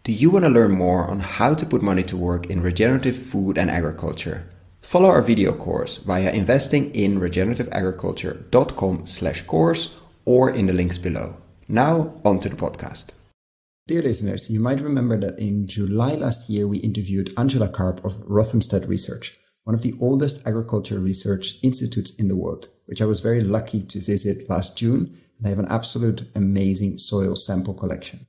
Do you want to learn more on how to put money to work in regenerative food and agriculture? Follow our video course via investinginregenerativeagriculture.com/course or in the links below. Now, on to the podcast. Dear listeners, you might remember that in July last year we interviewed Angela Karp of Rothamsted Research, one of the oldest agriculture research institutes in the world, which I was very lucky to visit last June, and they have an absolute amazing soil sample collection.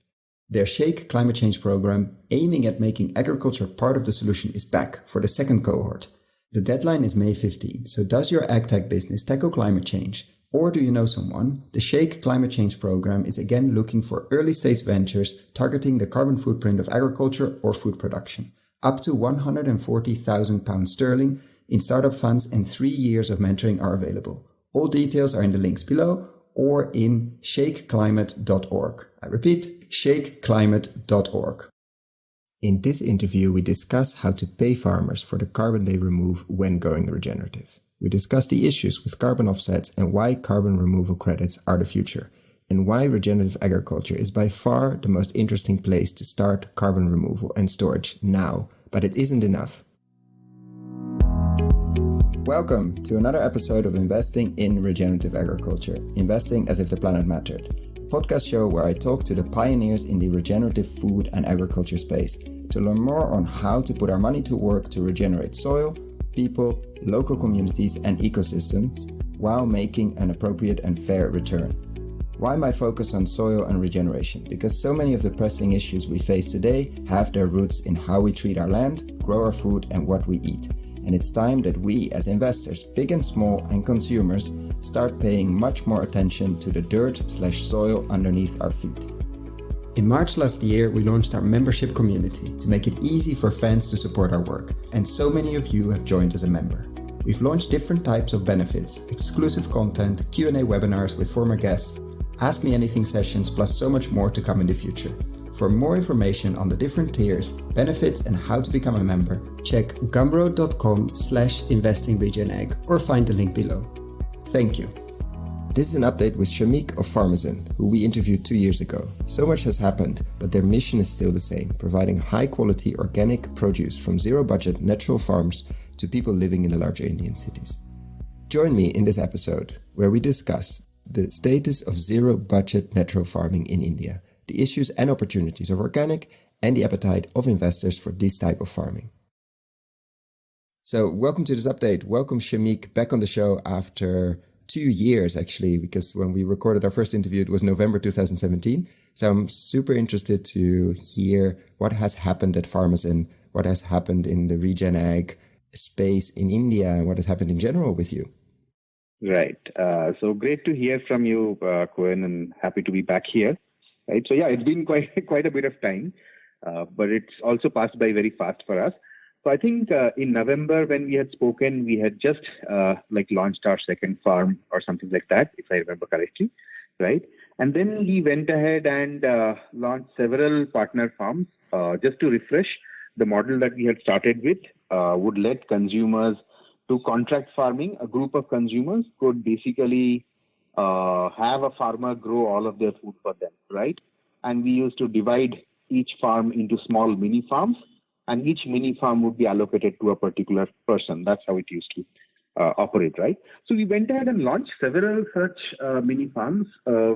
Their Shake climate change program, aiming at making agriculture part of the solution, is back for the second cohort. The deadline is May 15, so does your agtech business tackle climate change? Or do you know someone? The Shake climate change program is again looking for early stage ventures targeting the carbon footprint of agriculture or food production. Up to £140,000 in startup funds and 3 years of mentoring are available. All details are in the links below or in shakeclimate.org. I repeat, shakeclimate.org. In this interview, we discuss how to pay farmers for the carbon they remove when going regenerative. We discuss the issues with carbon offsets and why carbon removal credits are the future, and why regenerative agriculture is by far the most interesting place to start carbon removal and storage now, but it isn't enough. Welcome to another episode of Investing in Regenerative Agriculture, investing as if the planet mattered. A podcast show where I talk to the pioneers in the regenerative food and agriculture space to learn more on how to put our money to work to regenerate soil, people, local communities and ecosystems while making an appropriate and fair return. Why my focus on soil and regeneration? Because so many of the pressing issues we face today have their roots in how we treat our land, grow our food and what we eat. And it's time that we as investors, big and small, and consumers start paying much more attention to the dirt/soil underneath our feet. In March last year, we launched our membership community to make it easy for fans to support our work. And so many of you have joined as a member. We've launched different types of benefits, exclusive content, Q&A webinars with former guests, Ask Me Anything sessions, plus so much more to come in the future. For more information on the different tiers, benefits and how to become a member, check gumroad.com/investingregenag or find the link below. Thank you. This is an update with Shameek of Farmizen, who we interviewed 2 years ago. So much has happened, but their mission is still the same, providing high quality organic produce from zero budget natural farms to people living in the larger Indian cities. Join me in this episode where we discuss the status of zero budget natural farming in India, the issues and opportunities of organic, and the appetite of investors for this type of farming. So welcome to this update. Welcome Shameek back on the show after 2 years actually, because when we recorded our first interview, it was November 2017. So I'm super interested to hear what has happened at Farmizen, what has happened in the Regen Ag space in India, and what has happened in general with you. Right. So great to hear from you, Koen, and happy to be back here. Right. So yeah, it's been quite a bit of time, but it's also passed by very fast for us. So I think in November when we had spoken, we had just launched our second farm or something like that, if I remember correctly, right? And then we went ahead and launched several partner farms. Just to refresh, the model that we had started with would let consumers do contract farming. A group of consumers could basically have a farmer grow all of their food for them, right? And we used to divide each farm into small mini farms, and each mini farm would be allocated to a particular person. That's how it used to operate, right? So we went ahead and launched several such mini farms.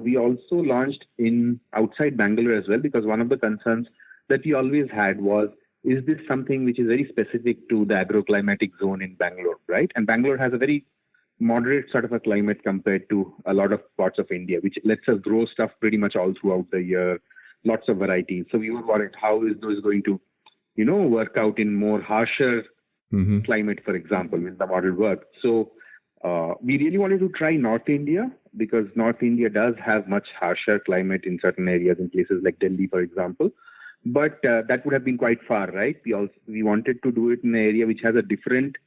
We also launched in outside Bangalore as well, because one of the concerns that we always had was, is this something which is very specific to the agroclimatic zone in Bangalore, right? And Bangalore has a very moderate sort of a climate compared to a lot of parts of India, which lets us grow stuff pretty much all throughout the year, lots of varieties. So we were worried, how is those going to, work out in more harsher climate, for example, when the model worked. So we really wanted to try North India, because North India does have much harsher climate in certain areas, in places like Delhi, for example. But that would have been quite far, right? We wanted to do it in an area which has a different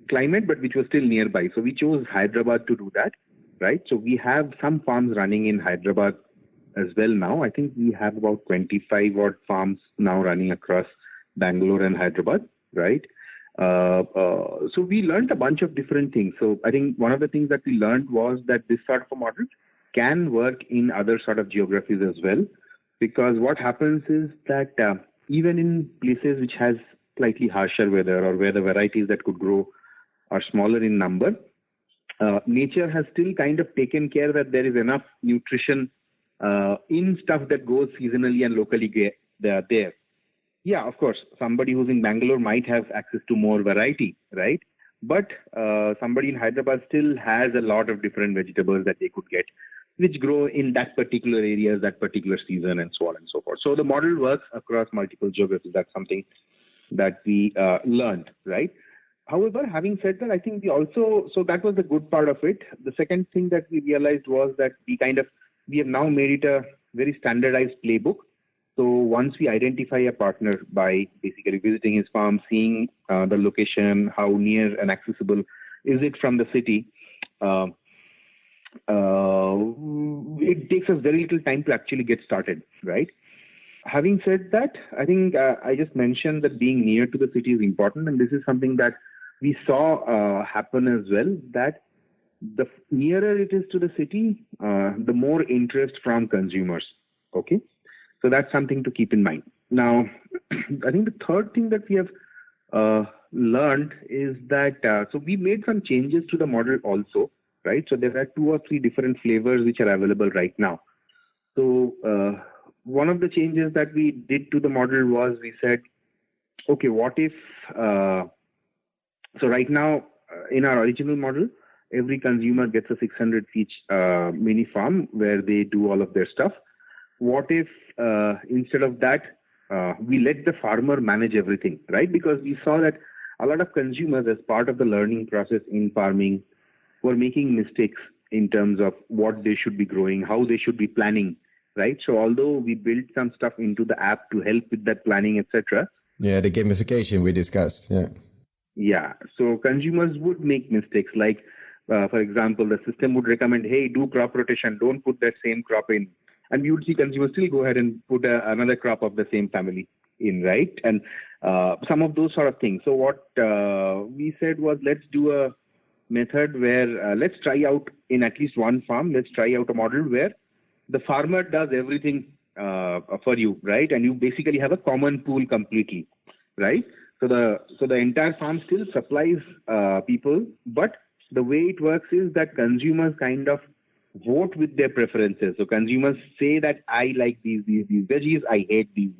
climate, but which was still nearby. So we chose Hyderabad to do that, right? So we have some farms running in Hyderabad as well now. I think we have about 25 odd farms now running across Bangalore and Hyderabad, right? So we learned a bunch of different things. So I think one of the things that we learned was that this sort of a model can work in other sort of geographies as well. Because what happens is that even in places which has slightly harsher weather or where the varieties that could grow are smaller in number, nature has still kind of taken care that there is enough nutrition in stuff that goes seasonally and locally there. Yeah, of course, somebody who's in Bangalore might have access to more variety, right? But somebody in Hyderabad still has a lot of different vegetables that they could get, which grow in that particular area, that particular season, and so on and so forth. So the model works across multiple geographies. That's something that we learned, right? However, having said that, I think so that was the good part of it. The second thing that we realized was that we have now made it a very standardized playbook. So once we identify a partner by basically visiting his farm, seeing the location, how near and accessible is it from the city, it takes us very little time to actually get started, right? Having said that, I think I just mentioned that being near to the city is important, and this is something that we saw happen as well, that the nearer it is to the city, the more interest from consumers, okay? So that's something to keep in mind. Now, I think the third thing that we have learned is that, so we made some changes to the model also, right? So there are 2 or 3 different flavors which are available right now. So one of the changes that we did to the model was we said, okay, what if, so right now in our original model, every consumer gets a 600 feet mini farm where they do all of their stuff. What if instead of that, we let the farmer manage everything, right? Because we saw that a lot of consumers, as part of the learning process in farming, were making mistakes in terms of what they should be growing, how they should be planning, right? So although we built some stuff into the app to help with that planning, etc. Yeah, the gamification we discussed. Yeah. Yeah. So consumers would make mistakes. Like, for example, the system would recommend, hey, do crop rotation. Don't put that same crop in. And you would see consumers still go ahead and put another crop of the same family in, right? And some of those sort of things. So what we said was, let's do a method where let's try out in at least one farm. Let's try out a model where the farmer does everything for you, right? And you basically have a common pool completely, right? So the entire farm still supplies people, but the way it works is that consumers kind of vote with their preferences. So consumers say that I like these veggies, I hate these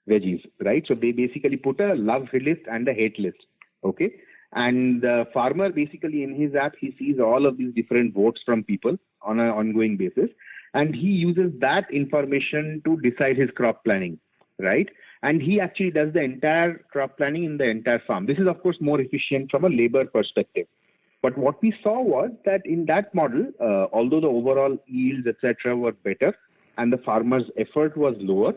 veggies, right? So they basically put a love list and a hate list, okay? And the farmer basically in his app, he sees all of these different votes from people on an ongoing basis, and he uses that information to decide his crop planning, right? And he actually does the entire crop planning in the entire farm. This is, of course, more efficient from a labor perspective. But what we saw was that in that model, although the overall yields, etc., were better and the farmer's effort was lower,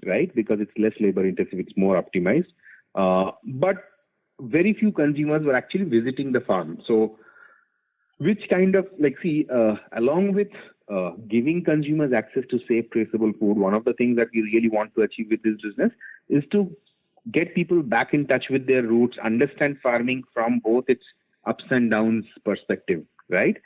right, because it's less labor intensive, it's more optimized, but very few consumers were actually visiting the farm. So which kind of, along with giving consumers access to safe, traceable food, one of the things that we really want to achieve with this business is to get people back in touch with their roots, understand farming from both its ups and downs perspective, right?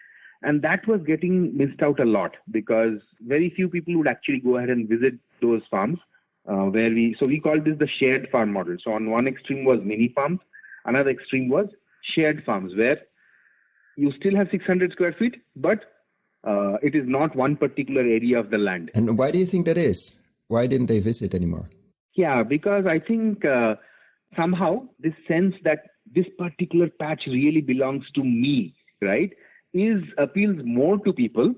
And that was getting missed out a lot because very few people would actually go ahead and visit those farms so we called this the shared farm model. So on one extreme was mini farms, another extreme was shared farms where you still have 600 square feet, but it is not one particular area of the land. And why do you think that is? Why didn't they visit anymore? Yeah, because I think somehow this sense that this particular patch really belongs to me, right, appeals more to people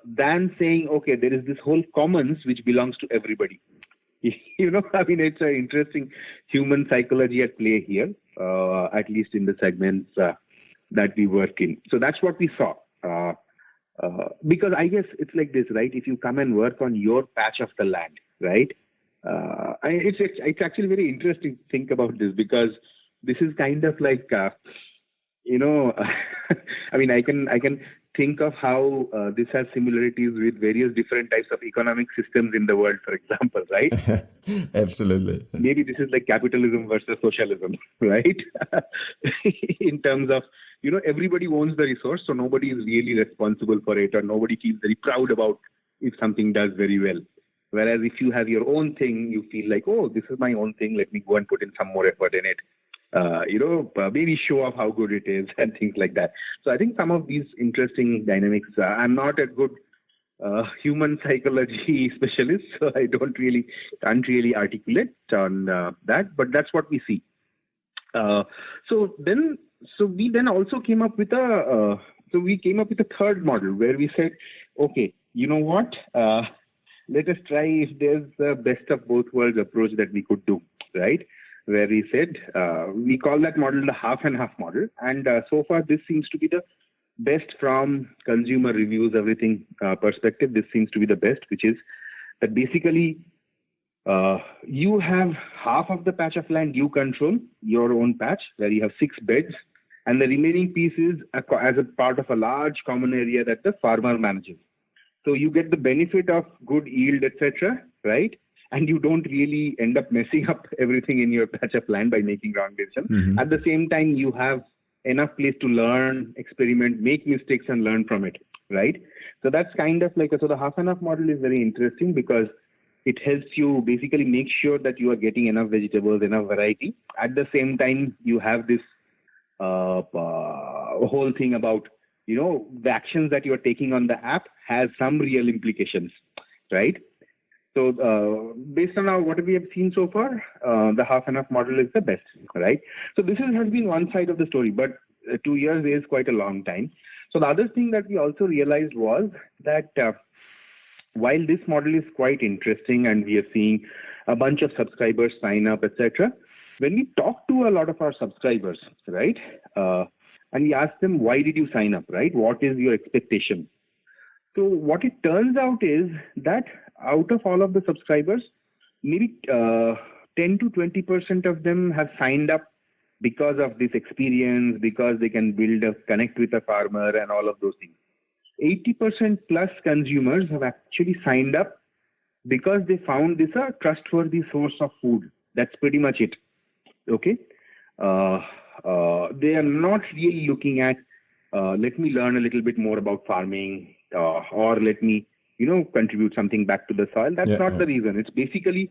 than saying, okay, there is this whole commons which belongs to everybody. It's an interesting human psychology at play here, at least in the segments that we work in. So that's what we saw. Because I guess it's like this, right? If you come and work on your patch of the land, right? It's actually very interesting to think about this because this is kind of like, I can think of how this has similarities with various different types of economic systems in the world, for example, right? Absolutely. Maybe this is like capitalism versus socialism, right? In terms of, everybody owns the resource, so nobody is really responsible for it or nobody feels very proud about if something does very well, Whereas if you have your own thing, you feel like, oh, this is my own thing. Let me go and put in some more effort in it. Maybe show off how good it is and things like that. So I think some of these interesting dynamics, I'm not a good human psychology specialist, so I can't really articulate on that, but that's what we see. So we then also came up with a third model where we said, okay, you know what? Let us try if there's the best of both worlds approach that we could do, right? Where we said, we call that model the half and half model. And so far, this seems to be the best from consumer reviews, everything perspective. This seems to be the best, which is that basically you have half of the patch of land you control, your own patch, where you have 6 beds, and the remaining piece is as a part of a large common area that the farmer manages. So you get the benefit of good yield, etc., right? And you don't really end up messing up everything in your patch of land by making wrong decisions. Mm-hmm. At the same time, you have enough place to learn, experiment, make mistakes, and learn from it, right? So that's kind of like, so the half and half model is very interesting because it helps you basically make sure that you are getting enough vegetables, enough variety. At the same time, you have this whole thing about, the actions that you are taking on the app has some real implications, right? So based on what we have seen so far, the half and half model is the best, right? So this has been one side of the story, but 2 years is quite a long time. So the other thing that we also realized was that while this model is quite interesting and we are seeing a bunch of subscribers sign up, etc., when we talk to a lot of our subscribers, right, and we ask them, why did you sign up, right? What is your expectation? So what it turns out is that out of all of the subscribers, maybe 10 to 20% of them have signed up because of this experience, because they can connect with a farmer and all of those things. 80% plus consumers have actually signed up because they found this a trustworthy source of food. That's pretty much it. Okay. They are not really looking at, let me learn a little bit more about farming, or let me, contribute something back to the soil. That's not the reason. It's basically,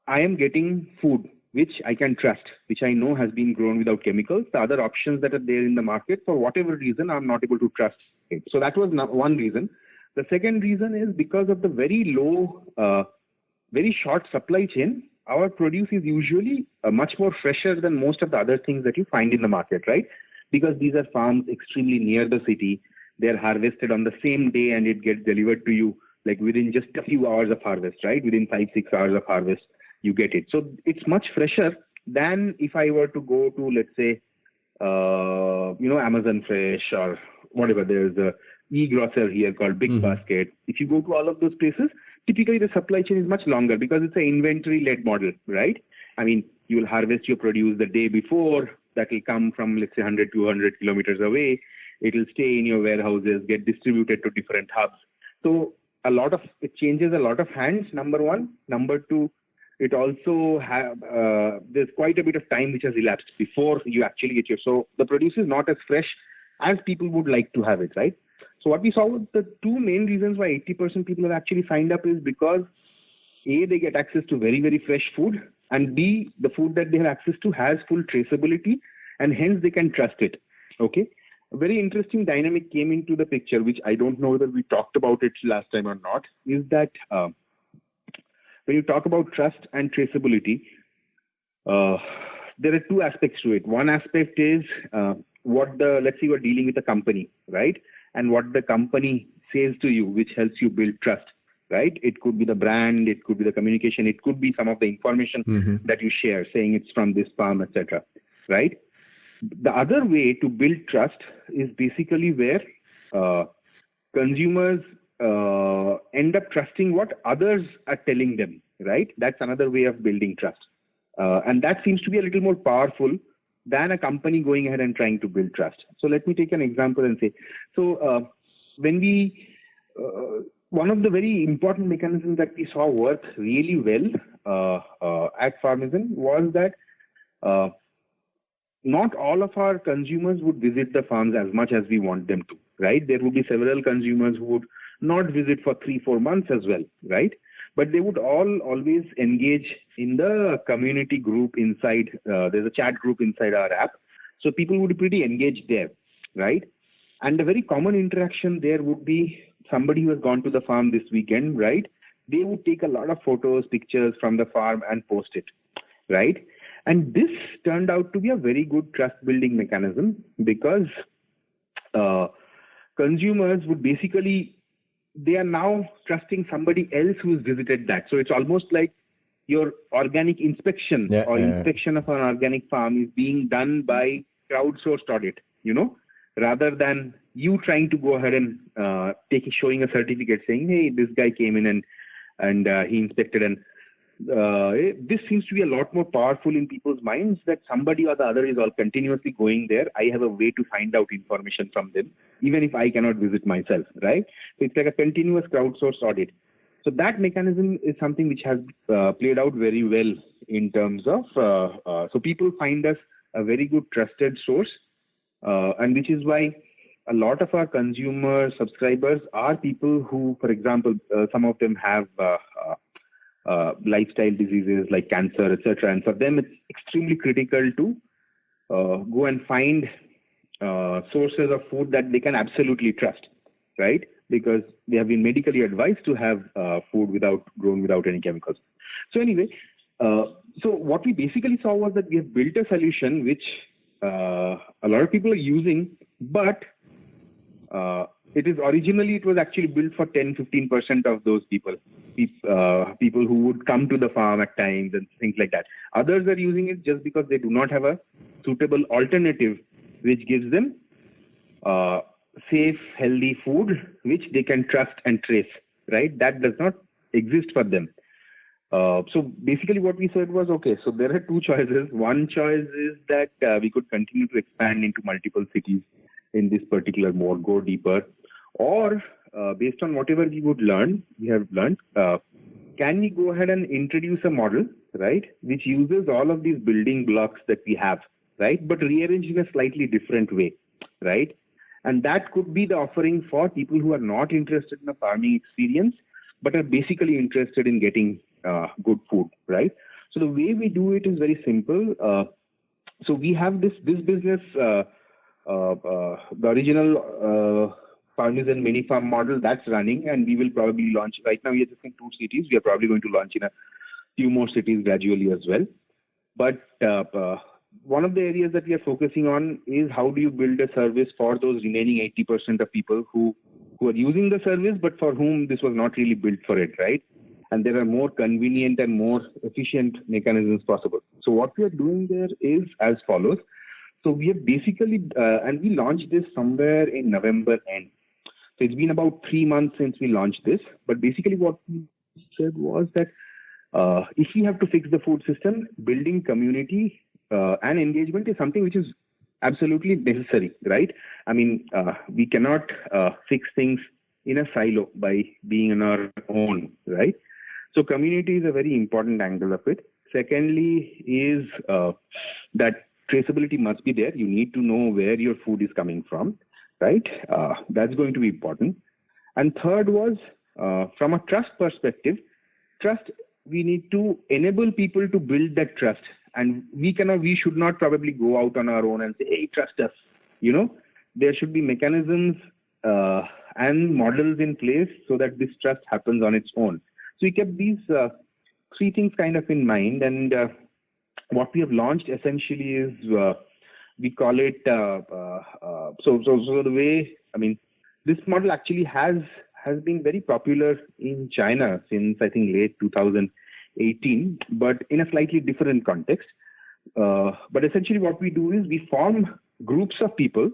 I am getting food which I can trust, which I know has been grown without chemicals. The other options that are there in the market, for whatever reason, I'm not able to trust it. So that was one reason. The second reason is because of the very low, very short supply chain. Our produce is usually much more fresher than most of the other things that you find in the market, right? Because these are farms extremely near the city. They're harvested on the same day and it gets delivered to you like within just a few hours of harvest, right? Within 5-6 hours of harvest, you get it. So it's much fresher than if I were to go to, let's say, Amazon Fresh or whatever. There's a e-grocer here called Big Basket. If you go to all of those places, typically the supply chain is much longer because it's an inventory-led model, right? I mean, you will harvest your produce the day before. That will come from, let's say, 100, 200 kilometers away. It will stay in your warehouses, get distributed to different hubs. So it changes a lot of hands, number one. Number two, it also there's quite a bit of time which has elapsed before you actually get so the produce is not as fresh as people would like to have it, right? So what we saw was the two main reasons why 80% people have actually signed up is because A, they get access to very, very fresh food, and B, the food that they have access to has full traceability and hence they can trust it. Okay. A very interesting dynamic came into the picture, which I don't know whether we talked about it last time or not, is that when you talk about trust and traceability, there are two aspects to it. One aspect is let's say you're dealing with a company, right? And what the company says to you, which helps you build trust, right? It could be the brand, it could be the communication, it could be some of the information that you share, saying it's from this farm, etc., right? The other way to build trust is basically where consumers end up trusting what others are telling them, right? That's another way of building trust. And that seems to be a little more powerful than a company going ahead and trying to build trust. So let me take an example and say, one of the very important mechanisms that we saw work really well at Farmizen was that not all of our consumers would visit the farms as much as we want them to, right? There would be several consumers who would not visit for 3-4 months as well, right? but they would always engage in the community group inside. There's a chat group inside our app. So people would be pretty engaged there, right? And a very common interaction there would be somebody who has gone to the farm this weekend, right? They would take a lot of photos, pictures from the farm and post it, right? And this turned out to be a very good trust building mechanism because consumers would basically, they are now trusting somebody else who's visited that. So it's almost like your organic inspection inspection of an organic farm is being done by crowdsourced audit, rather than you trying to go ahead and showing a certificate saying, hey, this guy came in and he inspected. And this seems to be a lot more powerful in people's minds that somebody or the other is all continuously going there. I have a way to find out information from them, even if I cannot visit myself, right? So it's like a continuous crowdsourced audit. So that mechanism is something which has played out very well in terms of, so people find us a very good trusted source, and which is why a lot of our consumer subscribers are people who, for example, some of them have lifestyle diseases like cancer, etc. And for them, it's extremely critical to go and find sources of food that they can absolutely trust, right? Because they have been medically advised to have food grown without any chemicals. So anyway, so what we basically saw was that we have built a solution which a lot of people are using, but it was actually built for 10-15% of those people who would come to the farm at times and things like that. Others are using it just because they do not have a suitable alternative which gives them safe, healthy food which they can trust and trace, right? That does not exist for them. So basically what we said was, okay, so there are two choices. One choice is that we could continue to expand into multiple cities in this particular mode, go deeper, or based on whatever we have learned, can we go ahead and introduce a model, right, which uses all of these building blocks that we have, right, but rearranged in a slightly different way, right? And that could be the offering for people who are not interested in a farming experience, but are basically interested in getting good food, right? So the way we do it is very simple. So we have this business, the original Farmizen mini farm model that's running, and we will probably launch. Right now we are just in 2 cities. We are probably going to launch in a few more cities gradually as well. But one of the areas that we are focusing on is how do you build a service for those remaining 80% of people who are using the service, but for whom this was not really built for it, right? And there are more convenient and more efficient mechanisms possible. So what we are doing there is as follows. So we have basically, and we launched this somewhere in November end. So it's been about 3 months since we launched this. But basically what we said was that if we have to fix the food system, building community and engagement is something which is absolutely necessary, right? I mean, we cannot fix things in a silo by being on our own, right? So community is a very important angle of it. Secondly is that traceability must be there. You need to know where your food is coming from, right? That's going to be important. And third was, from a trust perspective, we need to enable people to build that trust. And we should not probably go out on our own and say, hey, trust us. There should be mechanisms and models in place so that this trust happens on its own. So we kept these 3 things kind of in mind. And what we have launched essentially is, we call it, so the way, I mean, this model actually has been very popular in China since, I think, late 2018, but in a slightly different context. But essentially what we do is we form groups of people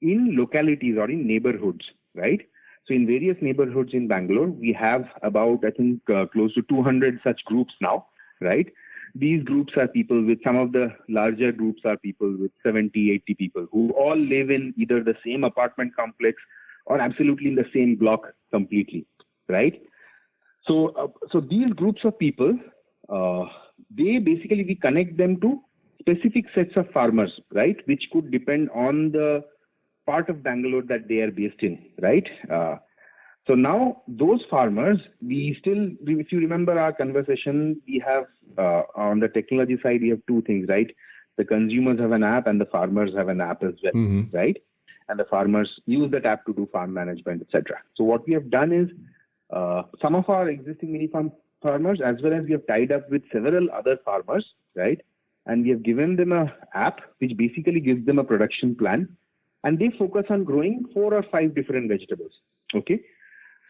in localities or in neighborhoods, right? So in various neighborhoods in Bangalore, we have about, I think, close to 200 such groups now, right? These groups are people with, some of the larger groups are people with 70, 80 people who all live in either the same apartment complex or absolutely in the same block completely, right? So these groups of people, we connect them to specific sets of farmers, right? Which could depend on the part of Bangalore that they are based in, right? So now those farmers, if you remember our conversation, we have on the technology side, we have two things, right? The consumers have an app and the farmers have an app as well, right? And the farmers use that app to do farm management, etc. So what we have done is some of our existing mini farm farmers, as well as we have tied up with several other farmers, right? And we have given them an app which basically gives them a production plan, and they focus on growing 4 or 5 different vegetables. Okay,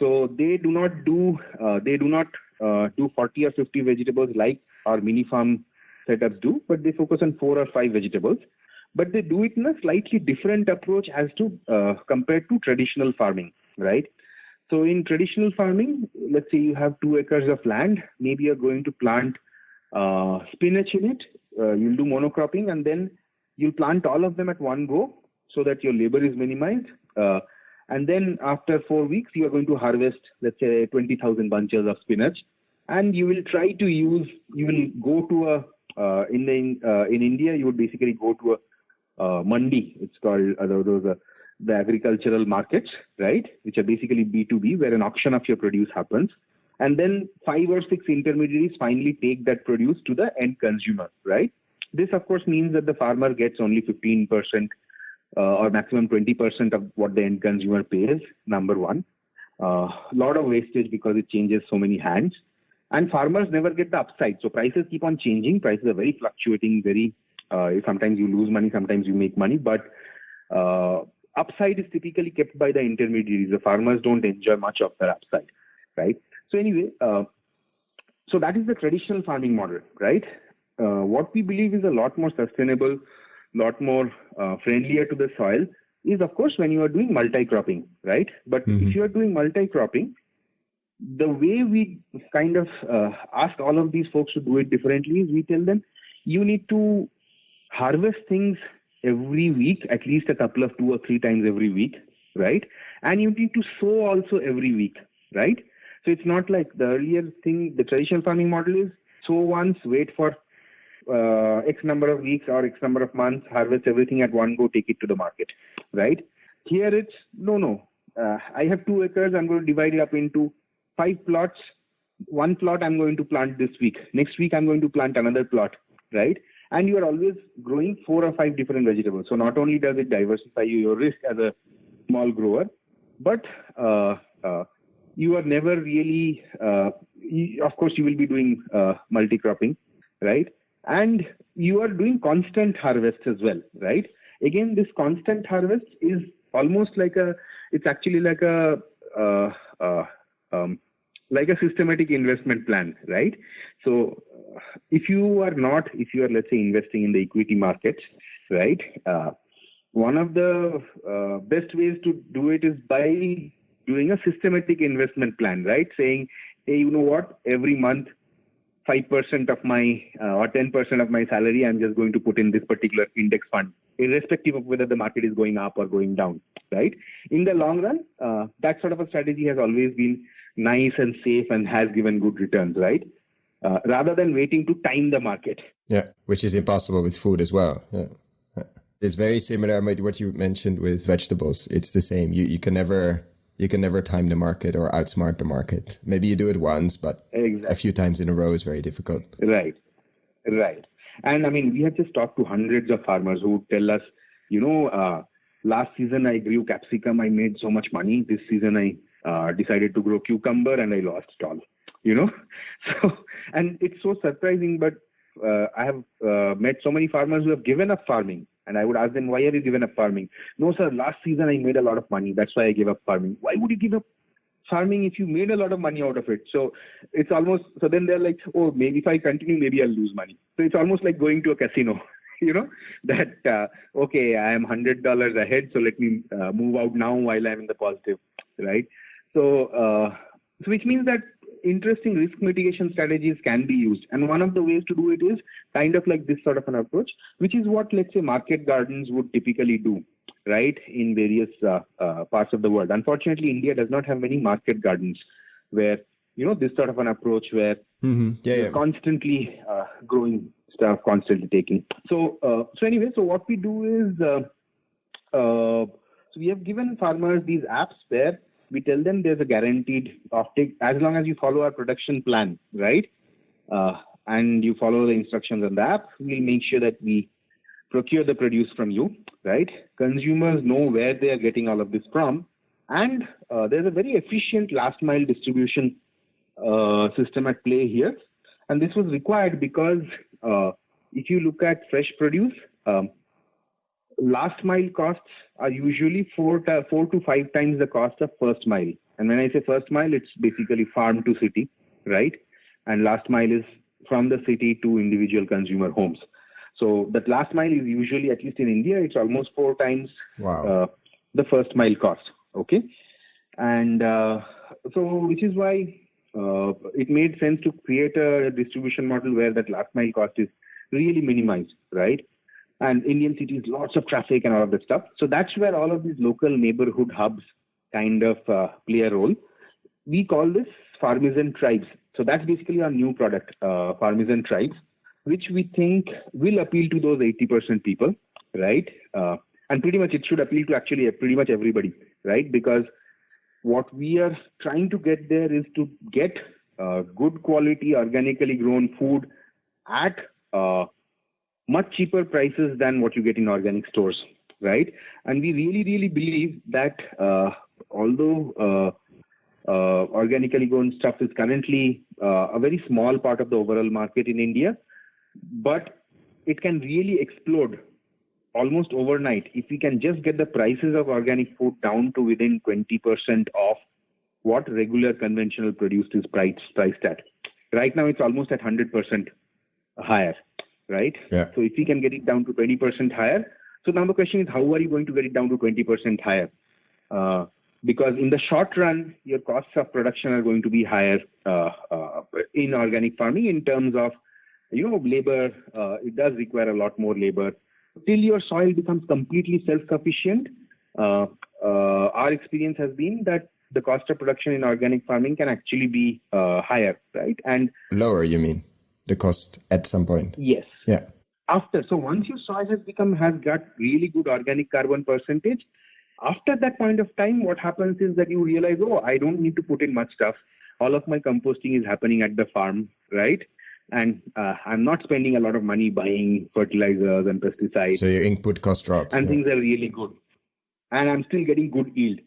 so they do not do 40 or 50 vegetables like our mini farm setups do, but they focus on 4 or 5 vegetables. But they do it in a slightly different approach as to compared to traditional farming, right? So in traditional farming, let's say you have 2 acres of land, maybe you're going to plant spinach in it. You'll do monocropping, and then you'll plant all of them at one go so that your labor is minimized. And then after 4 weeks, you are going to harvest, let's say, 20,000 bunches of spinach. And you will try to use, you will go to in India, you would basically go to a mandi. It's called the agricultural markets, right? Which are basically B2B, where an auction of your produce happens. And then 5 or 6 intermediaries finally take that produce to the end consumer, right? This, of course, means that the farmer gets only 15% or maximum 20% of what the end consumer pays, number one. Lot of wastage because it changes so many hands. And farmers never get the upside. So prices keep on changing. Prices are very fluctuating, sometimes you lose money, sometimes you make money. But upside is typically kept by the intermediaries. The farmers don't enjoy much of that upside, right? So anyway, so that is the traditional farming model, right? What we believe is a lot more sustainable, lot more friendlier to the soil is, of course, when you are doing multi-cropping, right? But if you are doing multi-cropping, the way we kind of ask all of these folks to do it differently is we tell them, you need to harvest things every week, at least a couple of 2 or 3 times every week, right? And you need to sow also every week, right? So it's not like the earlier thing, the traditional farming model is sow once, wait for X number of weeks or X number of months, harvest everything at one go, take it to the market, right? Here it's, no. I have 2 acres, I'm going to divide it up into 5 plots. 1 plot I'm going to plant this week. Next week I'm going to plant another plot, right? And you are always growing 4 or 5 different vegetables. So not only does it diversify your risk as a small grower, but you are never really, of course, you will be doing multi-cropping, right? And you are doing constant harvest as well, right? Again, this constant harvest is almost it's actually like a systematic investment plan, right? So if you are, let's say, investing in the equity markets, right? One of the best ways to do it is by doing a systematic investment plan, right? Saying, hey, you know what? Every month, 5% of my or 10% of my salary, I'm just going to put in this particular index fund, irrespective of whether the market is going up or going down, right? In the long run, that sort of a strategy has always been nice and safe and has given good returns, right? Rather than waiting to time the market. Yeah, which is impossible with food as well. Yeah. It's very similar to what you mentioned with vegetables. It's the same. You can never time the market or outsmart the market. Maybe you do it once, but a few times in a row is very difficult. Right. And I mean, we have just talked to hundreds of farmers who tell us, last season I grew capsicum, I made so much money. This season I decided to grow cucumber and I lost it all, So, and it's so surprising, but I have met so many farmers who have given up farming. And I would ask them, why have you given up farming? No, sir, last season I made a lot of money. That's why I gave up farming. Why would you give up farming if you made a lot of money out of it? So it's almost, so then they're like, oh, maybe if I continue, maybe I'll lose money. So it's almost like going to a casino, that, okay, I am $100 ahead. So let me move out now while I'm in the positive, right? So which means that interesting risk mitigation strategies can be used. And one of the ways to do it is kind of like this sort of an approach, which is what, let's say, market gardens would typically do, right, in various parts of the world. Unfortunately, India does not have many market gardens where, this sort of an approach where you're constantly growing stuff, constantly taking. So anyway, so what we do is, so we have given farmers these apps where we tell them there's a guaranteed offtake as long as you follow our production plan, right? And you follow the instructions on the app, we'll make sure that we procure the produce from you, right? Consumers know where they are getting all of this from. And there's a very efficient last mile distribution system at play here. And this was required because if you look at fresh produce, last mile costs are usually 4 to 5 times the cost of first mile. And when I say first mile, it's basically farm to city, right? And last mile is from the city to individual consumer homes. So that last mile is usually, at least in India, it's almost 4 times the first mile cost. Okay. And so which is why it made sense to create a distribution model where that last mile cost is really minimized, right? And Indian cities, lots of traffic and all of that stuff. So that's where all of these local neighborhood hubs kind of play a role. We call this Farmizen tribes. So that's basically our new product, Farmizen tribes, which we think will appeal to those 80% people, right? And pretty much it should appeal to actually pretty much everybody, right? Because what we are trying to get there is to get good quality, organically grown food at much cheaper prices than what you get in organic stores, right? And we really, really believe that although organically grown stuff is currently a very small part of the overall market in India, but it can really explode almost overnight if we can just get the prices of organic food down to within 20% of what regular conventional produced is priced at. Right now, it's almost at 100% higher, right? Yeah. So if we can get it down to 20% higher, so now the question is, how are you going to get it down to 20% higher? Because in the short run, your costs of production are going to be higher in organic farming in terms of, labor. It does require a lot more labor. Till your soil becomes completely self-sufficient, our experience has been that the cost of production in organic farming can actually be higher, right? And lower, you mean, the cost at some point? Yes. Yeah. So once your soil has got really good organic carbon percentage, after that point of time, what happens is that you realize, I don't need to put in much stuff. All of my composting is happening at the farm, right? And I'm not spending a lot of money buying fertilizers and pesticides. So your input cost drops. And things are really good. And I'm still getting good yield.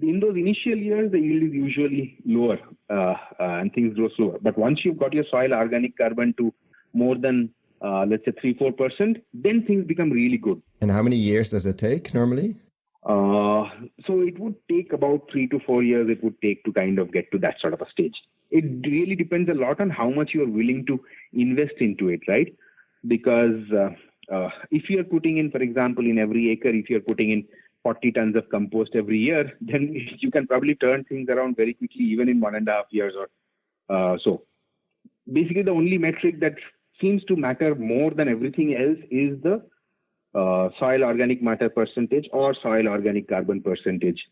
In those initial years, the yield is usually lower and things grow slower. But once you've got your soil organic carbon to more than, let's say, 3-4%, then things become really good. And how many years does it take normally? So it would take about 3 to 4 years it would take to kind of get to that sort of a stage. It really depends a lot on how much you are willing to invest into it, right? Because if you're putting in, for example, in every acre, if you're putting in 40 tons of compost every year, then you can probably turn things around very quickly, even in 1.5 years or so. Basically, the only metric that seems to matter more than everything else is the soil organic matter percentage or soil organic carbon percentage.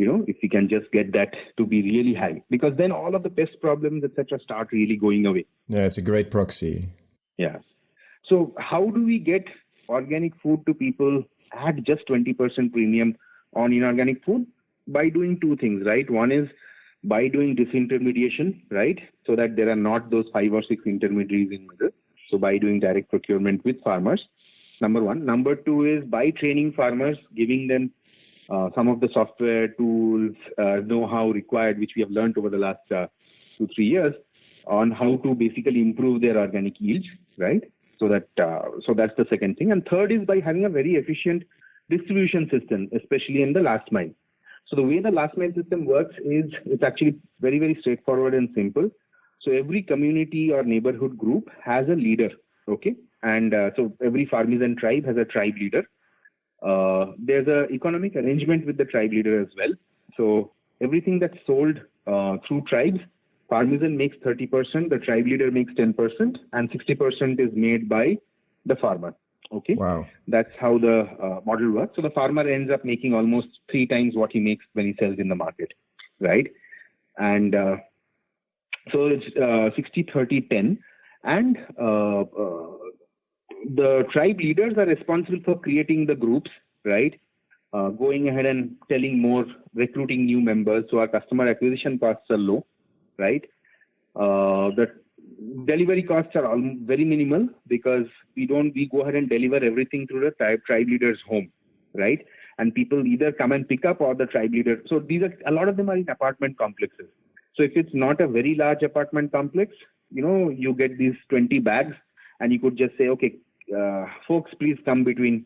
If we can just get that to be really high, because then all of the pest problems, etc., start really going away. Yeah, it's a great proxy. Yeah. So how do we get organic food to people at just 20% premium on inorganic food? By doing two things, right? One is by doing disintermediation, right? So that there are not those 5 or 6 intermediaries in middle. So by doing direct procurement with farmers, number one. Number two is by training farmers, giving them some of the software tools, know-how required, which we have learned over the last 2-3 years on how to basically improve their organic yields, right? So that's the second thing. And third is by having a very efficient distribution system, especially in the last mile. So the way the last mile system works is it's actually very, very straightforward and simple. So every community or neighborhood group has a leader, okay? And so every Farmizen tribe has a tribe leader. There's an economic arrangement with the tribe leader as well. So everything that's sold through tribes, Farmizen makes 30%, the tribe leader makes 10%, and 60% is made by the farmer. Okay. Wow. That's how the model works. So the farmer ends up making almost 3 times what he makes when he sells in the market, right? And so it's 60-30-10, and the tribe leaders are responsible for creating the groups, right? going ahead and telling more, recruiting new members. So our customer acquisition costs are low, right? The delivery costs are all very minimal because we go ahead and deliver everything through the tribe leader's home, right? And people either come and pick up or the tribe leader. So a lot of them are in apartment complexes. So if it's not a very large apartment complex, you get these 20 bags and you could just say, okay, folks, please come between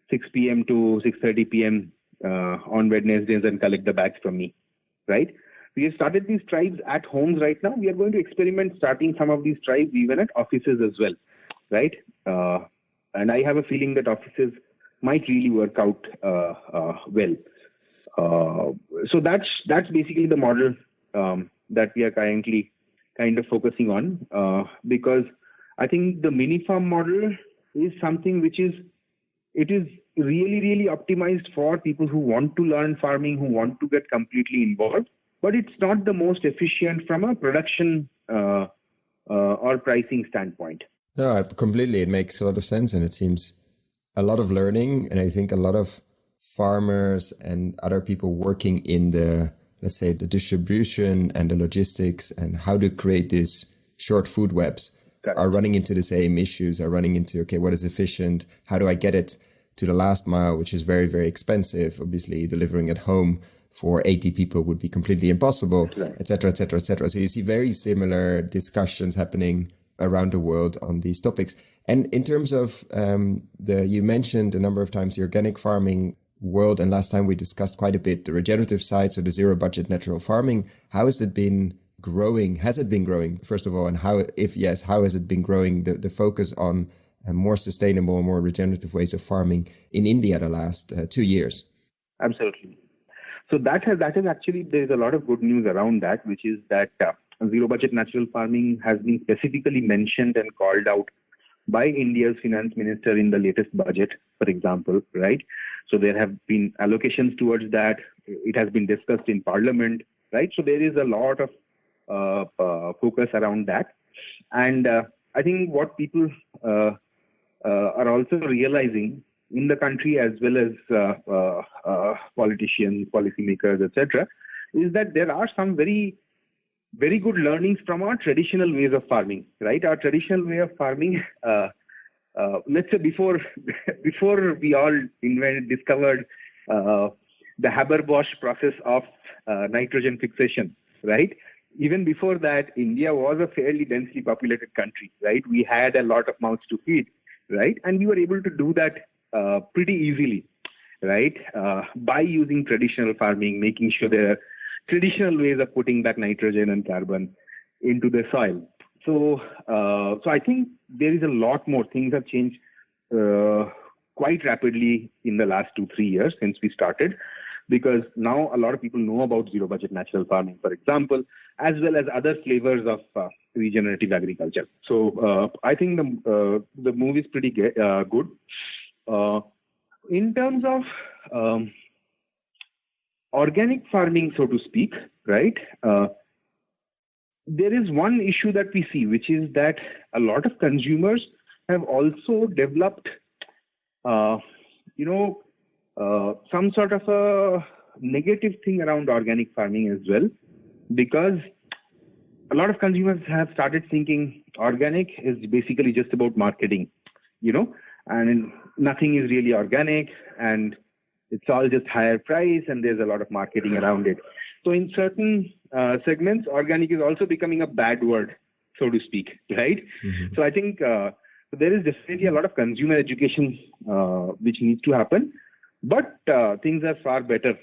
6 p.m. to 6:30 p.m. On Wednesdays and collect the bags from me, right? We have started these tribes at homes right now. We are going to experiment starting some of these tribes even at offices as well, right? And I have a feeling that offices might really work out well. So that's basically the model that we are currently kind of focusing on, because I think the mini farm model is something which is really, really optimized for people who want to learn farming, who want to get completely involved, but it's not the most efficient from a production or pricing standpoint. No, completely. It makes a lot of sense, and it seems a lot of learning. And I think a lot of farmers and other people working in the, let's say, the distribution and the logistics and how to create these short food webs are running into the same issues, are running into, okay, what is efficient? How do I get it to the last mile, which is very, very expensive? Obviously, delivering at home for 80 people would be completely impossible, et cetera, et cetera, et cetera. So you see very similar discussions happening around the world on these topics. And in terms of you mentioned a number of times the organic farming world, and last time we discussed quite a bit the regenerative side, so the zero budget natural farming. How has it been growing? Has it been growing, first of all? And how, if yes, how has it been growing, the focus on more sustainable, more regenerative ways of farming in India the last 2 years? Absolutely. So that is actually, there's a lot of good news around that, which is that zero budget natural farming has been specifically mentioned and called out by India's finance minister in the latest budget, for example, right? So there have been allocations towards that. It has been discussed in parliament, right? So there is a lot of focus around that. And I think what people are also realizing in the country, as well as politicians, policymakers, etc., is that there are some very, very good learnings from our traditional ways of farming, right? Our traditional way of farming, let's say before we all discovered the Haber-Bosch process of nitrogen fixation, right? Even before that, India was a fairly densely populated country, right? We had a lot of mouths to feed, right? And we were able to do that pretty easily, right? By using traditional farming, making sure there are traditional ways of putting back nitrogen and carbon into the soil. So I think there is a lot more. Things have changed quite rapidly in the last 2-3 years since we started, because now a lot of people know about zero budget natural farming, for example, as well as other flavors of regenerative agriculture. So I think the move is pretty good. In terms of organic farming, so to speak, right? There is one issue that we see, which is that a lot of consumers have also developed, some sort of a negative thing around organic farming as well, because a lot of consumers have started thinking organic is basically just about marketing, and nothing is really organic, and it's all just higher price, and there's a lot of marketing around it. So in certain segments, organic is also becoming a bad word, so to speak, right? Mm-hmm. So I think there is definitely a lot of consumer education which needs to happen, but things are far better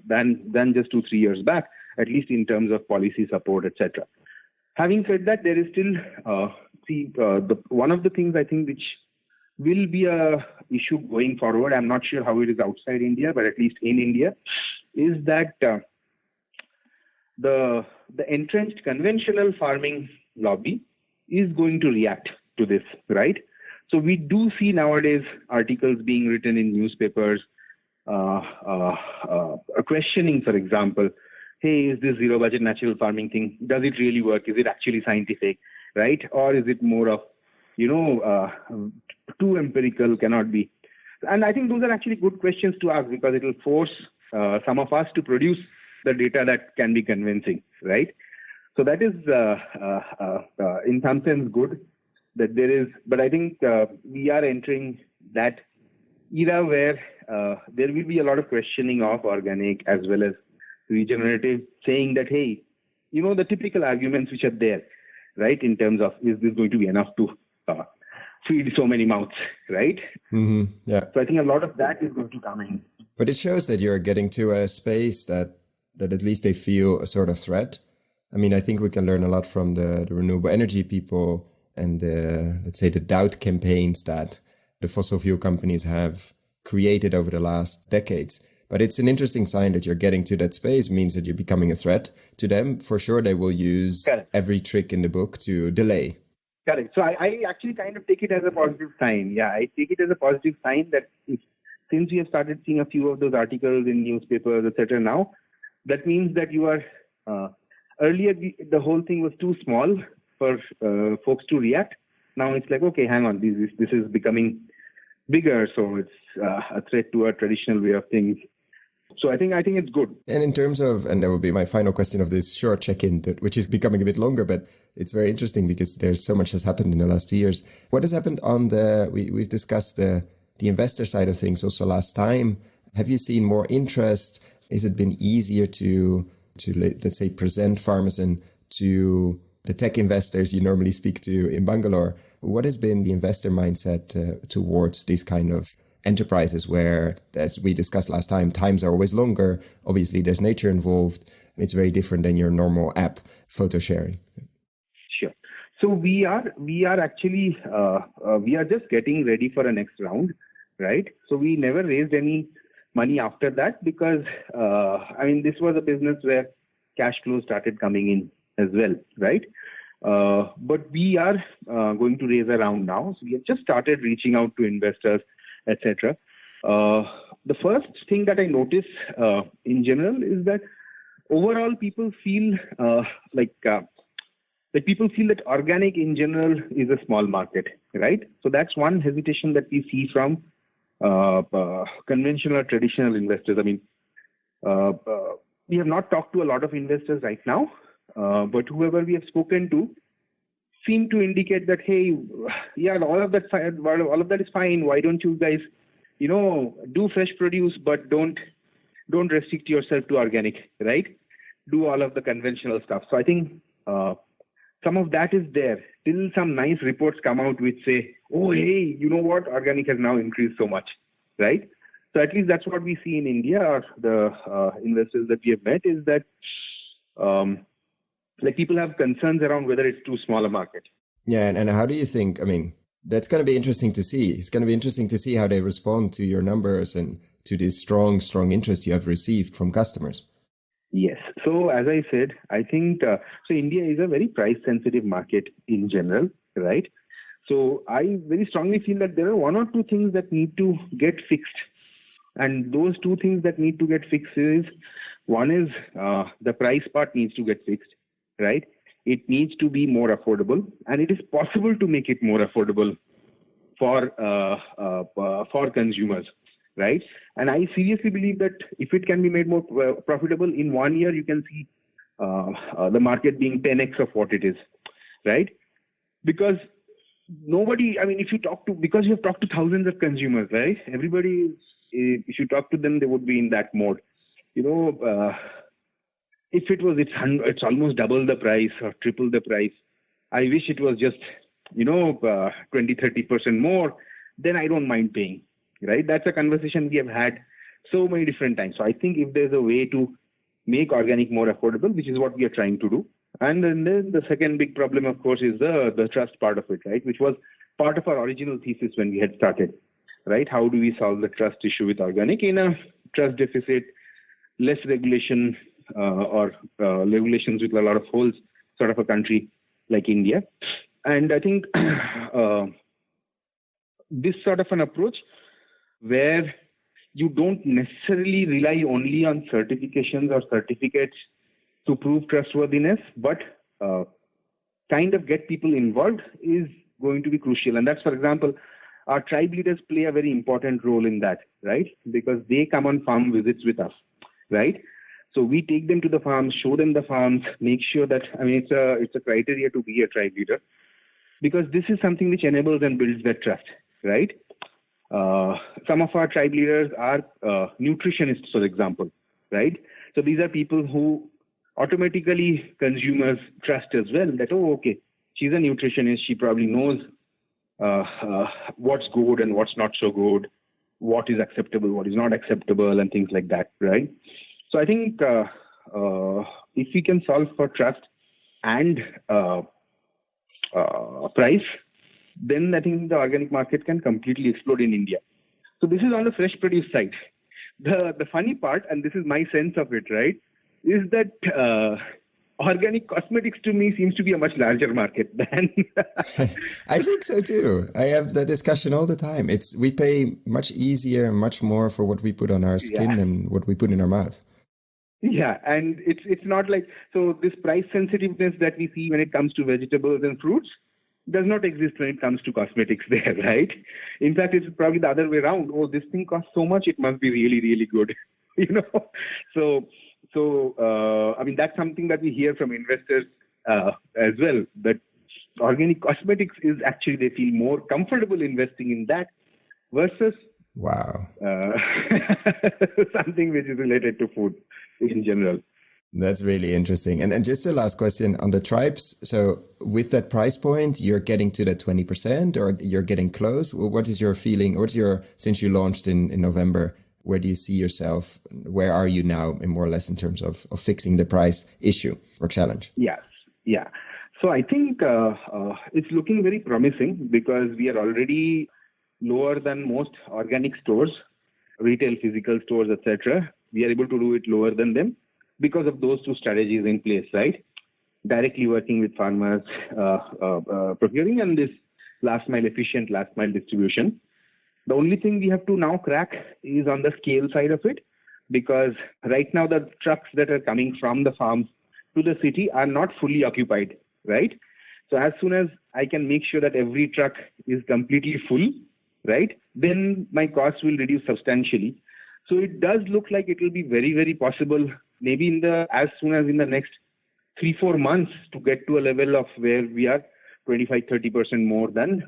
than just 2-3 years back, at least in terms of policy support, etc. Having said that, there is still one of the things I think which will be a issue going forward. I'm not sure how it is outside India, but at least in India, is that the entrenched conventional farming lobby is going to react to this, right? So we do see nowadays articles being written in newspapers, questioning, for example, hey, is this zero budget natural farming thing, does it really work? Is it actually scientific, right? Or is it more of, too empirical, cannot be? And I think those are actually good questions to ask, because it will force some of us to produce the data that can be convincing, right? So that is, in some sense, good that there is. But I think we are entering that era where there will be a lot of questioning of organic as well as regenerative, saying that, hey, the typical arguments which are there, right, in terms of, is this going to be enough to feed so many mouths, right? Mm-hmm. Yeah. So I think a lot of that is going to come in. But it shows that you're getting to a space that at least they feel a sort of threat. I mean, I think we can learn a lot from the renewable energy people and let's say the doubt campaigns that the fossil fuel companies have created over the last decades. But it's an interesting sign that you're getting to that space. It means that you're becoming a threat to them. For sure, they will use every trick in the book to delay. Correct. So I actually kind of take it as a positive sign. Yeah, I take it as a positive sign that since we have started seeing a few of those articles in newspapers, etc. now, that means that you are, earlier the whole thing was too small for folks to react. Now it's like, okay, hang on, this is becoming bigger, so it's a threat to our traditional way of things. So I think it's good. And in terms of, and that will be my final question of this short check-in, which is becoming a bit longer, but it's very interesting because there's so much has happened in the last 2 years. What has happened on we've discussed the investor side of things also last time. Have you seen more interest? Has it been easier to let's say present Farmizen to the tech investors you normally speak to in Bangalore? What has been the investor mindset towards these kind of enterprises where, as we discussed last time, times are always longer. Obviously, there's nature involved. It's very different than your normal app photo sharing. Sure. So we are actually we are just getting ready for a next round, right? So we never raised any money after that because this was a business where cash flow started coming in as well, right? But we are going to raise a round now. So we have just started reaching out to investors, etc. The first thing that I notice in general is that overall people feel like people feel that organic in general is a small market, right? So that's one hesitation that we see from conventional or traditional investors. I mean, we have not talked to a lot of investors right now, but whoever we have spoken to seem to indicate that, hey, yeah, all of that is fine. Why don't you guys, do fresh produce, but don't restrict yourself to organic, right? Do all of the conventional stuff. So I think some of that is there till some nice reports come out which say, oh, hey, you know what? Organic has now increased so much, right? So at least that's what we see in India, or the investors that we have met, is that people have concerns around whether it's too small a market. Yeah, and how do you think, that's going to be interesting to see. It's going to be interesting to see how they respond to your numbers and to this strong interest you have received from customers. Yes. So as I said, I think, so India is a very price-sensitive market in general, right? So I very strongly feel that there are one or two things that need to get fixed. And those two things that need to get fixed is, one is the price part needs to get fixed, right? It needs to be more affordable, and it is possible to make it more affordable for consumers, right? And I seriously believe that if it can be made more profitable in 1 year, you can see the market being 10x of what it is, right? Because if you talk to, because you have talked to thousands of consumers, right? Everybody, if you talk to them, they would be in that mode. If it's almost double the price or triple the price, I wish it was just, 20-30% more, then I don't mind paying, right? That's a conversation we have had so many different times. So I think if there's a way to make organic more affordable, which is what we are trying to do. And then the second big problem, of course, is the trust part of it, right? Which was part of our original thesis when we had started, right? How do we solve the trust issue with organic in a trust deficit, less regulation, or regulations with a lot of holes sort of a country like India? And I think this sort of an approach where you don't necessarily rely only on certifications or certificates to prove trustworthiness, but kind of get people involved is going to be crucial. And that's, for example, our tribe leaders play a very important role in that, right? Because they come on farm visits with us, right? So we take them to the farms, show them the farms, make sure that, it's a criteria to be a tribe leader, because this is something which enables and builds that trust, right? Some of our tribe leaders are nutritionists, for example, right? So these are people who automatically consumers trust as well, that, oh, okay, she's a nutritionist, she probably knows what's good and what's not so good, what is acceptable, what is not acceptable, and things like that, right? So I think if we can solve for trust and price, then I think the organic market can completely explode in India. So this is on the fresh produce side. The funny part, and this is my sense of it, right, is that organic cosmetics to me seems to be a much larger market than. I think so too. I have that discussion all the time. We pay much easier, much more for what we put on our skin than what we put in our mouth. Yeah, and it's not like, so this price sensitiveness that we see when it comes to vegetables and fruits does not exist when it comes to cosmetics there, right? In fact, it's probably the other way around. Oh, this thing costs so much, it must be really, really good, So that's something that we hear from investors as well, that organic cosmetics is actually, they feel more comfortable investing in that versus something which is related to food in general. That's really interesting. And just the last question on the tribes. So with that price point, you're getting to that 20% or you're getting close. What is your feeling? Since you launched in November, where do you see yourself? Where are you now, more or less, in terms of fixing the price issue or challenge? Yes. Yeah. So I think it's looking very promising because we are already lower than most organic stores, retail, physical stores, etc. We are able to do it lower than them because of those two strategies in place, right? Directly working with farmers, procuring, and this efficient last mile distribution. The only thing we have to now crack is on the scale side of it, because right now the trucks that are coming from the farms to the city are not fully occupied, right? So as soon as I can make sure that every truck is completely full, right, then my costs will reduce substantially. So it does look like it will be very, very possible, maybe as soon as in the next 3-4 months, to get to a level of where we are 25-30% more than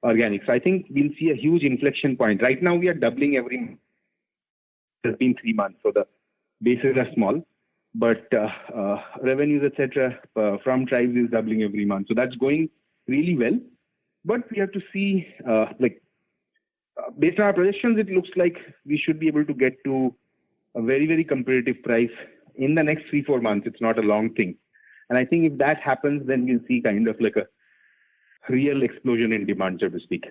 organic. So I think we'll see a huge inflection point. Right now we are doubling every month. It's been 3 months, so the bases are small, but revenues, etc., from tribes is doubling every month. So that's going really well. But we have to see, based on our projections, it looks like we should be able to get to a very, very competitive price in the next 3-4 months. It's not a long thing. And I think if that happens, then we'll see kind of like a real explosion in demand, so to speak.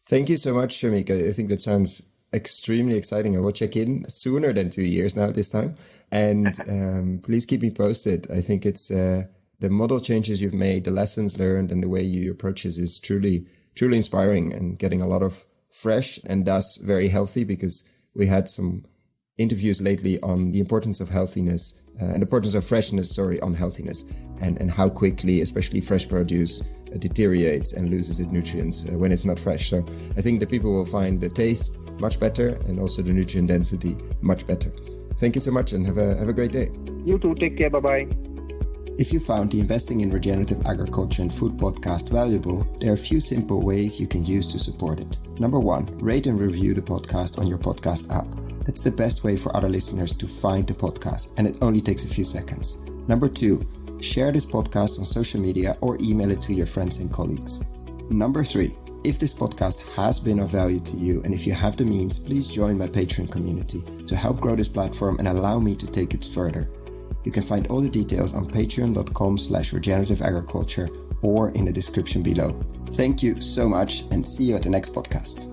Thank you so much, Shameek. I think that sounds extremely exciting. I will check in sooner than 2 years now this time. And please keep me posted. I think it's the model changes you've made, the lessons learned, and the way you approach this is truly, truly inspiring and getting a lot of fresh and thus very healthy, because we had some interviews lately on the importance of healthiness and the importance of freshness, on healthiness, and how quickly, especially fresh produce, deteriorates and loses its nutrients when it's not fresh. So I think that people will find the taste much better and also the nutrient density much better. Thank you so much and have a great day. You too. Take care. Bye-bye. If you found the Investing in Regenerative Agriculture and Food podcast valuable, there are a few simple ways you can use to support it. Number 1, rate and review the podcast on your podcast app. That's the best way for other listeners to find the podcast, and it only takes a few seconds. Number 2, share this podcast on social media or email it to your friends and colleagues. Number 3, if this podcast has been of value to you and if you have the means, please join my Patreon community to help grow this platform and allow me to take it further. You can find all the details on patreon.com/regenerativeagriculture or in the description below. Thank you so much and see you at the next podcast.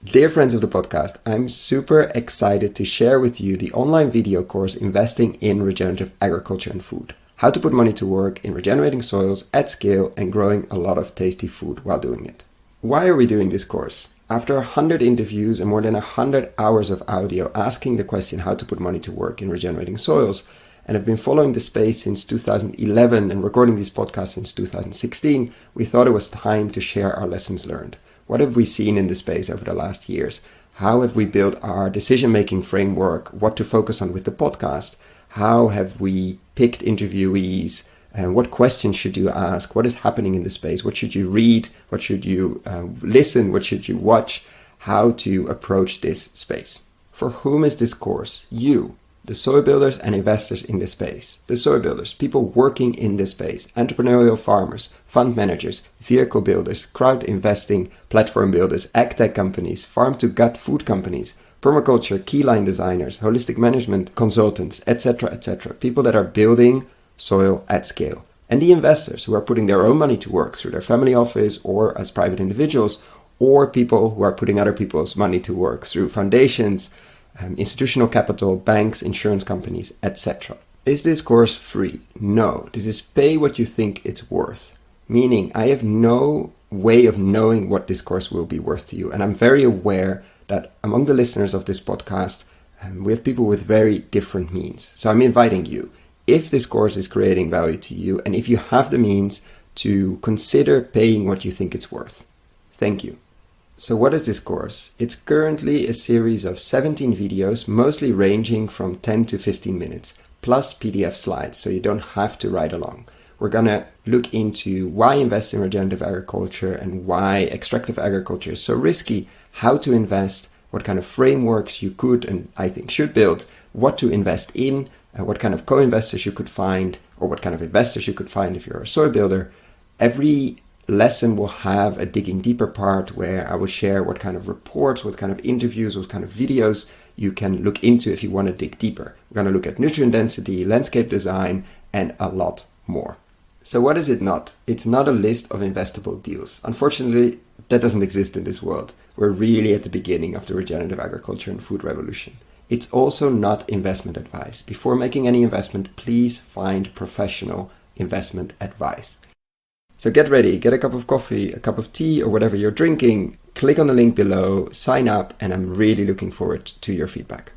Dear friends of the podcast, I'm super excited to share with you the online video course Investing in Regenerative Agriculture and Food. How to put money to work in regenerating soils at scale and growing a lot of tasty food while doing it. Why are we doing this course? After 100 interviews and more than 100 hours of audio asking the question how to put money to work in regenerating soils, and have been following the space since 2011 and recording these podcasts since 2016, we thought it was time to share our lessons learned. What have we seen in the space over the last years? How have we built our decision-making framework? What to focus on with the podcast? How have we picked interviewees? And what questions should you ask? What is happening in the space? What should you read? What should you listen? What should you watch? How to approach this space? For whom is this course? You, the soil builders and investors in this space. The soil builders, people working in this space, entrepreneurial farmers, fund managers, vehicle builders, crowd investing, platform builders, agtech companies, farm-to-gut food companies, permaculture, keyline designers, holistic management consultants, etc., etc. People that are building soil at scale. And the investors who are putting their own money to work through their family office or as private individuals, or people who are putting other people's money to work through foundations, institutional capital, banks, insurance companies, etc. Is this course free? No. This is pay what you think it's worth. Meaning, I have no way of knowing what this course will be worth to you. And I'm very aware that among the listeners of this podcast, we have people with very different means. So I'm inviting you, if this course is creating value to you, and if you have the means, to consider paying what you think it's worth. Thank you. So what is this course? It's currently a series of 17 videos, mostly ranging from 10 to 15 minutes, plus PDF slides, so you don't have to ride along. We're going to look into why invest in regenerative agriculture and why extractive agriculture is so risky, how to invest, what kind of frameworks you could and I think should build, what to invest in, what kind of co-investors you could find, or what kind of investors you could find if you're a soil builder. Every lesson will have a digging deeper part where I will share what kind of reports, what kind of interviews, what kind of videos you can look into if you want to dig deeper. We're going to look at nutrient density, landscape design, and a lot more. So what is it not? It's not a list of investable deals. Unfortunately, that doesn't exist in this world. We're really at the beginning of the regenerative agriculture and food revolution. It's also not investment advice. Before making any investment, please find professional investment advice. So get ready, get a cup of coffee, a cup of tea, or whatever you're drinking. Click on the link below, sign up, and I'm really looking forward to your feedback.